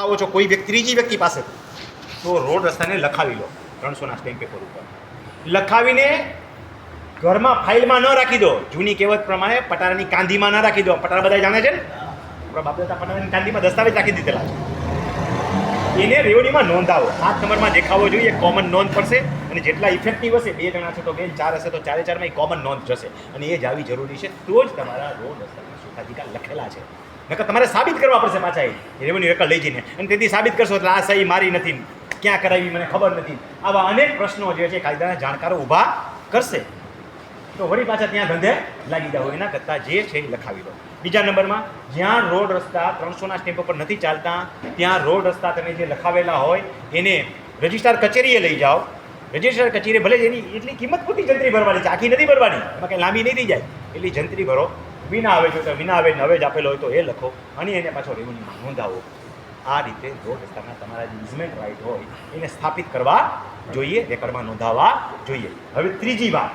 આવો છો કોઈ વ્યક્તિ ત્રીજી વ્યક્તિ પાસે તો રોડ રસ્તાને લખાવી લો 300ના સ્ટેમ્પ પેપર ઉપર લખાવીને ઘરમાં ફાઇલમાં ન રાખી દો. જૂની કહેવત પ્રમાણે પટારાની કાંધીમાં ન રાખી દો. પટારા બધા જાણે છે ને, આપણા બાપ દાદા પટારાની કાંધીમાં દસ્તાવેજ રાખી દીધેલા છે. એને રેવન્યુમાં નોંધાવો. 7 નંબરમાં દેખાવો જોઈએ. કોમન નોંધ પડશે અને જેટલા ઇફેક્ટિવ હશે, 2 જણા છે તો 2, 4 હશે તો 4 એ કોમન નોંધ જશે અને એ જ આવી જરૂરી છે. તો જ તમારા રોડ રસ્તાના સુખાધિકાર લખેલા છે. નકર તમારે સાબિત કરવા પડશે પાછા એ રેવન્યુ રેકર્ડ લઈ જઈને, અને તેથી સાબિત કરશો એટલે આ સહી મારી નથી, ક્યાં કરાવી મને ખબર નથી. આવા અનેક પ્રશ્નો જે છે કાયદાના જાણકારો ઊભા કરશે. તો વળી પાછા ત્યાં ધંધે લાગી જાઓ. એના કરતાં જે છે એ લખાવી દો. બીજા નંબરમાં, જ્યાં રોડ રસ્તા 300ના સ્ટેમ્પ પર નથી ચાલતા ત્યાં રોડ રસ્તા તમે જે લખાવેલા હોય એને રજિસ્ટ્રાર કચેરીએ લઈ જાઓ. રજિસ્ટ્રાર કચેરીએ ભલે એની એટલી કિંમત પૂરતી જંત્રી ભરવાની છે, આખી નથી ભરવાની, એમાં કંઈ લાંબી નહીં થઈ જાય એટલી જંત્રી ભરો. વિના આવે જો તો વિના આવે નવેજ આપેલો હોય તો એ લખો અને એને પાછો રેવન્યુમાં નોંધાવો. આ રીતે રોડ રસ્તાના તમારા જે ઇઝમેન્ટ રાઇટ હોય એને સ્થાપિત કરવા જોઈએ, રેકર્ડમાં નોંધાવવા જોઈએ. હવે ત્રીજી વાત,